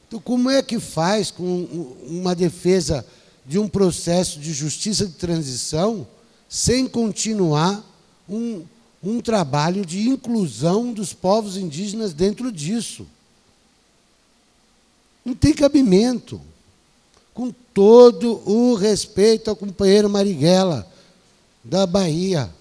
Então, como é que faz com uma defesa de um processo de justiça de transição sem continuar um trabalho de inclusão dos povos indígenas dentro disso? Não tem cabimento. Com todo o respeito ao companheiro Marighella, da Bahia.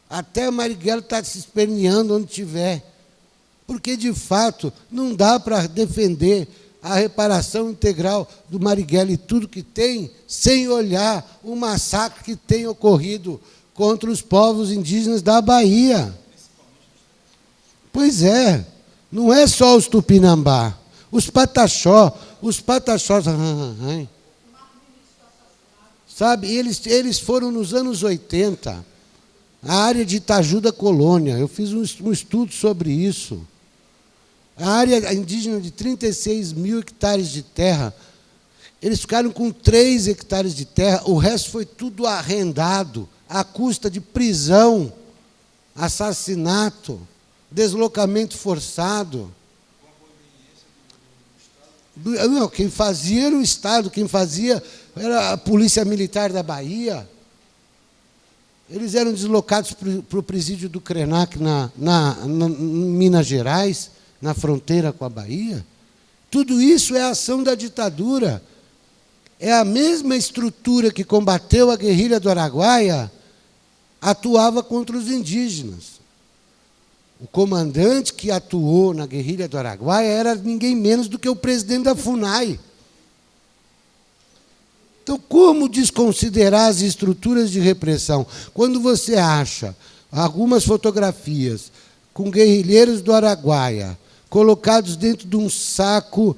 Até Marighella está se esperneando onde estiver. Porque, de fato, não dá para defender a reparação integral do Marighella e tudo que tem, sem olhar o massacre que tem ocorrido contra os povos indígenas da Bahia. Pois é, não é só os Tupinambá, os Pataxós, sabe, eles foram nos anos 80, a área de Itaju da Colônia, eu fiz um estudo sobre isso. A área indígena de 36 mil hectares de terra, eles ficaram com 3 hectares de terra, o resto foi tudo arrendado, à custa de prisão, assassinato, deslocamento forçado. Não, quem fazia era o Estado, quem fazia era a Polícia Militar da Bahia. Eles eram deslocados para o presídio do Krenak, em Minas Gerais, na fronteira com a Bahia. Tudo isso é a ação da ditadura. É a mesma estrutura que combateu a guerrilha do Araguaia, atuava contra os indígenas. O comandante que atuou na guerrilha do Araguaia era ninguém menos do que o presidente da FUNAI. Então, como desconsiderar as estruturas de repressão? Quando você acha algumas fotografias com guerrilheiros do Araguaia colocados dentro de um saco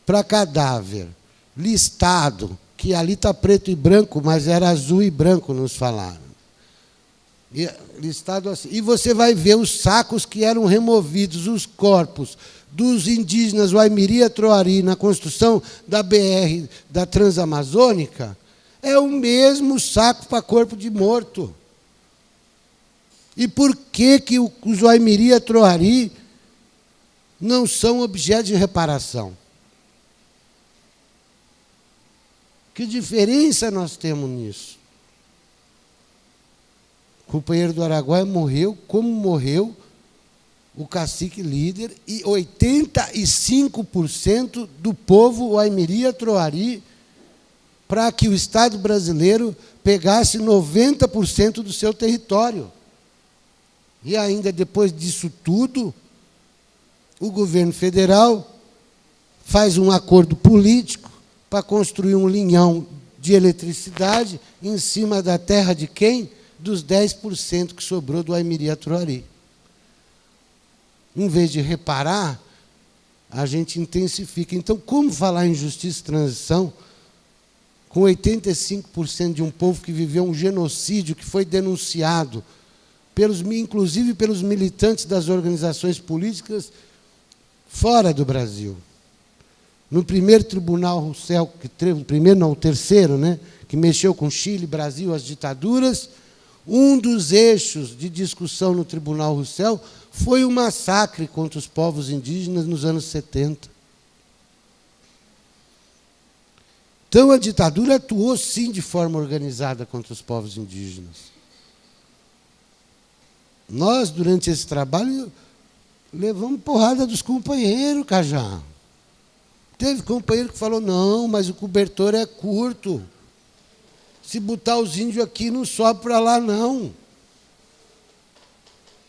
para cadáver, listado, que ali está preto e branco, mas era azul e branco, nos falaram. Listado assim. E você vai ver os sacos que eram removidos, os corpos dos indígenas Waimiri e Troari na construção da BR da Transamazônica, é o mesmo saco para corpo de morto. E por que os Waimiri e Troari não são objeto de reparação? Que diferença nós temos nisso? O companheiro do Araguaia morreu, como morreu o cacique líder, e 85% do povo Waimiri e Troari, para que o Estado brasileiro pegasse 90% do seu território. E ainda depois disso tudo, o governo federal faz um acordo político para construir um linhão de eletricidade em cima da terra de quem? Dos 10% que sobrou do Waimiri e Troari. Em vez de reparar, a gente intensifica. Então, como falar em justiça e transição com 85% de um povo que viveu um genocídio que foi denunciado, inclusive pelos militantes das organizações políticas fora do Brasil? No primeiro tribunal Rousseff, o terceiro, né, que mexeu com Chile, Brasil, as ditaduras, um dos eixos de discussão no tribunal Rousseff foi o massacre contra os povos indígenas nos anos 70. Então, a ditadura atuou, sim, de forma organizada contra os povos indígenas. Nós, durante esse trabalho, levamos porrada dos companheiros, Cajá. Teve companheiro que falou, não, mas o cobertor é curto. Se botar os índios aqui, não sobe para lá, não.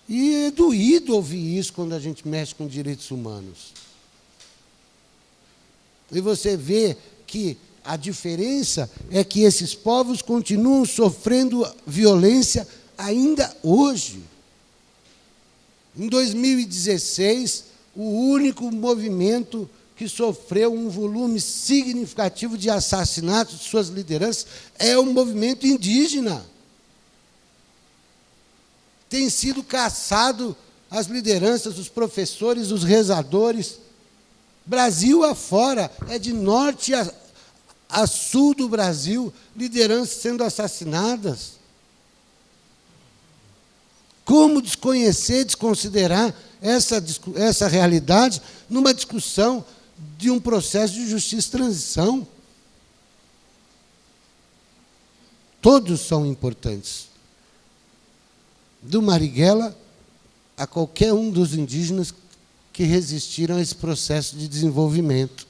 E é doído ouvir isso quando a gente mexe com direitos humanos. E você vê que a diferença é que esses povos continuam sofrendo violência ainda hoje. Em 2016, o único movimento que sofreu um volume significativo de assassinatos de suas lideranças é o movimento indígena. Tem sido caçado as lideranças, os professores, os rezadores. Brasil afora, é de norte a sul do Brasil, lideranças sendo assassinadas. Como desconhecer, desconsiderar essa realidade numa discussão de um processo de justiça e transição? Todos são importantes. Do Marighella a qualquer um dos indígenas que resistiram a esse processo de desenvolvimento.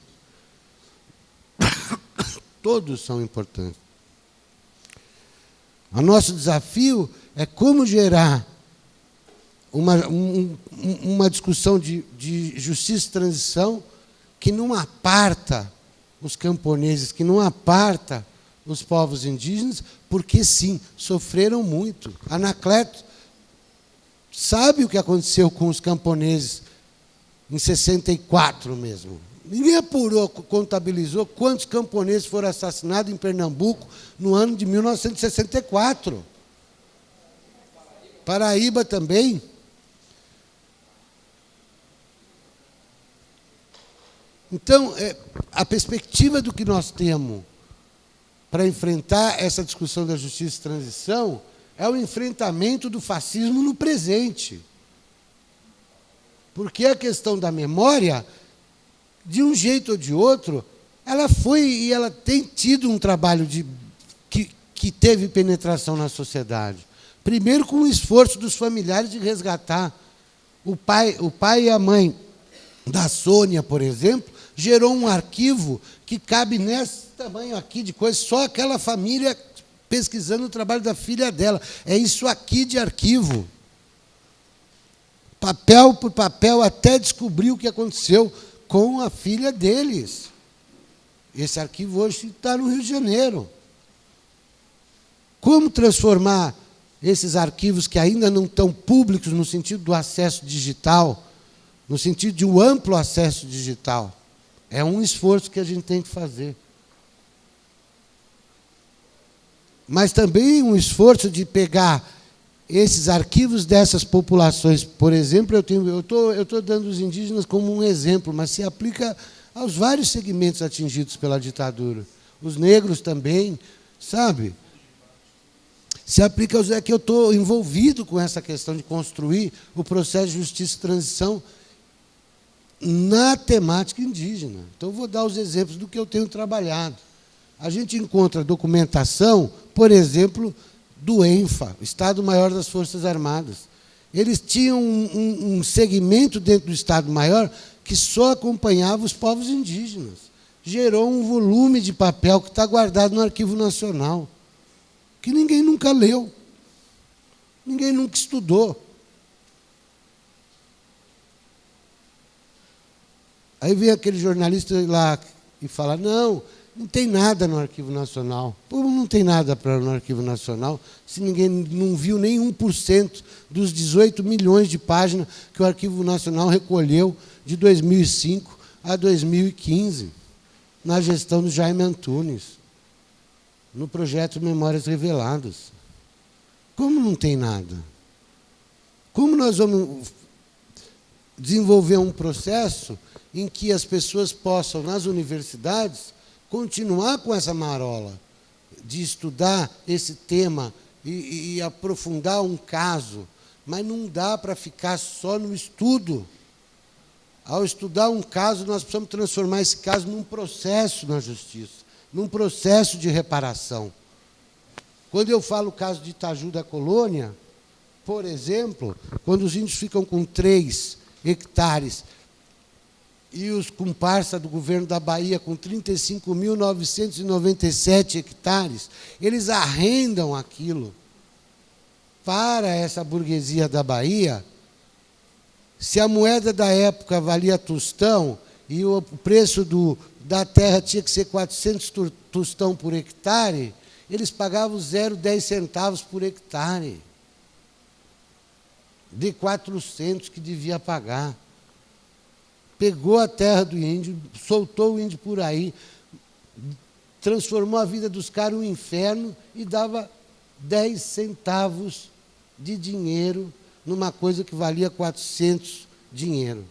Todos são importantes. O nosso desafio é como gerar uma discussão de justiça e transição que não aparta os camponeses, que não aparta os povos indígenas, porque, sim, sofreram muito. Anacleto sabe o que aconteceu com os camponeses em 64 mesmo. Ninguém apurou, contabilizou quantos camponeses foram assassinados em Pernambuco no ano de 1964. Paraíba também. Então, a perspectiva do que nós temos para enfrentar essa discussão da justiça e transição é o enfrentamento do fascismo no presente. Porque a questão da memória, de um jeito ou de outro, ela foi e ela tem tido um trabalho que teve penetração na sociedade. Primeiro, com o esforço dos familiares de resgatar. O pai e a mãe da Sônia, por exemplo, gerou um arquivo que cabe nesse tamanho aqui de coisa, só aquela família pesquisando o trabalho da filha dela. É isso aqui de arquivo. Papel por papel, até descobrir o que aconteceu com a filha deles. Esse arquivo hoje está no Rio de Janeiro. Como transformar esses arquivos que ainda não estão públicos no sentido do acesso digital, no sentido de um amplo acesso digital? É um esforço que a gente tem que fazer. Mas também um esforço de pegar esses arquivos dessas populações. Por exemplo, eu estou dando os indígenas como um exemplo, mas se aplica aos vários segmentos atingidos pela ditadura. Os negros também, sabe? Se aplica aos... É que eu estou envolvido com essa questão de construir o processo de justiça e transição na temática indígena. Então, vou dar os exemplos do que eu tenho trabalhado. A gente encontra documentação, por exemplo, do ENFA, Estado-Maior das Forças Armadas. Eles tinham um segmento dentro do Estado-Maior que só acompanhava os povos indígenas. Gerou um volume de papel que está guardado no Arquivo Nacional, que ninguém nunca leu, ninguém nunca estudou. Aí vem aquele jornalista lá e fala, não tem nada no Arquivo Nacional. Pô, não tem nada no Arquivo Nacional se ninguém não viu nem 1% dos 18 milhões de páginas que o Arquivo Nacional recolheu de 2005 a 2015, na gestão do Jaime Antunes, no projeto Memórias Reveladas. Como não tem nada? Como nós vamos desenvolver um processo em que as pessoas possam, nas universidades, continuar com essa marola de estudar esse tema e aprofundar um caso, mas não dá para ficar só no estudo. Ao estudar um caso, nós precisamos transformar esse caso num processo na justiça, num processo de reparação. Quando eu falo o caso de Itaju da Colônia, por exemplo, quando os índios ficam com 3 hectares e os comparsas do governo da Bahia com 35.997 hectares, eles arrendam aquilo para essa burguesia da Bahia. Se a moeda da época valia tostão e o preço da terra tinha que ser 400 tostão por hectare, eles pagavam 0,10 centavos por hectare, de 400 que devia pagar. Pegou a terra do índio, soltou o índio por aí, transformou a vida dos caras um inferno e dava 10 centavos de dinheiro numa coisa que valia 400 dinheiro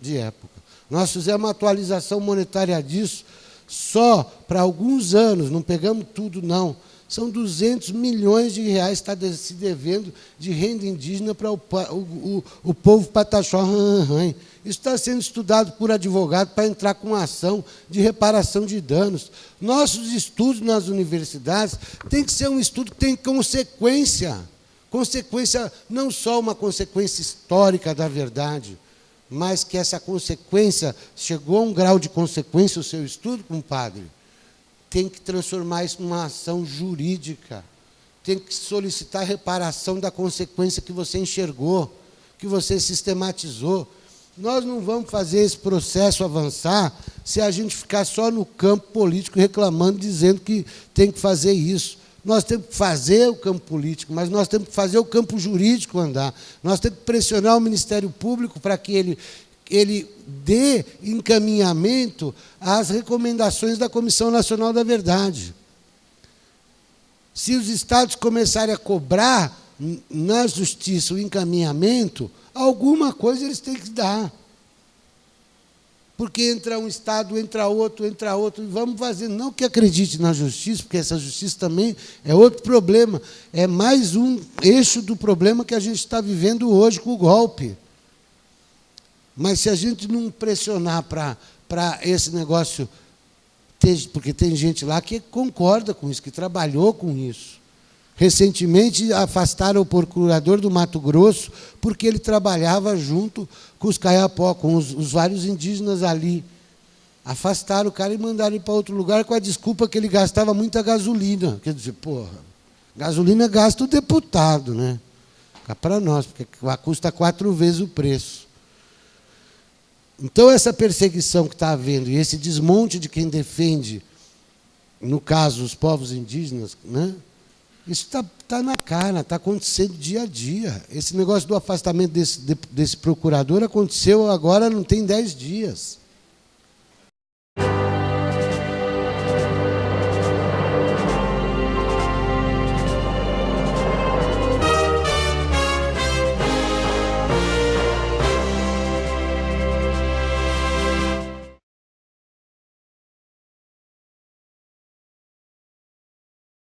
de época. Nós fizemos uma atualização monetária disso só para alguns anos, não pegamos tudo, não, são 200 milhões de reais que está se devendo de renda indígena para o povo pataxó ranranhã. Isso está sendo estudado por advogado para entrar com ação de reparação de danos. Nossos estudos nas universidades têm que ser um estudo que tem consequência. Consequência, não só uma consequência histórica da verdade, mas que essa consequência, chegou a um grau de consequência o seu estudo, compadre, tem que transformar isso numa ação jurídica, tem que solicitar reparação da consequência que você enxergou, que você sistematizou. Nós não vamos fazer esse processo avançar se a gente ficar só no campo político reclamando, dizendo que tem que fazer isso. Nós temos que fazer o campo político, mas nós temos que fazer o campo jurídico andar. Nós temos que pressionar o Ministério Público para que ele dê encaminhamento às recomendações da Comissão Nacional da Verdade. Se os estados começarem a cobrar na justiça o encaminhamento, alguma coisa eles têm que dar. Porque entra um estado, entra outro, e vamos fazer, não que acredite na justiça, porque essa justiça também é outro problema, é mais um eixo do problema que a gente está vivendo hoje com o golpe. Mas se a gente não pressionar para esse negócio, porque tem gente lá que concorda com isso, que trabalhou com isso. Recentemente, afastaram o procurador do Mato Grosso porque ele trabalhava junto com os caiapó, com os vários indígenas ali. Afastaram o cara e mandaram ele para outro lugar com a desculpa que ele gastava muita gasolina. Quer dizer, porra, gasolina gasta o deputado, né? Fica para nós, porque custa 4 vezes o preço. Então, essa perseguição que está havendo e esse desmonte de quem defende, no caso, os povos indígenas, né? Isso está na cara, está acontecendo dia a dia. Esse negócio do afastamento desse procurador aconteceu agora, não tem 10 dias.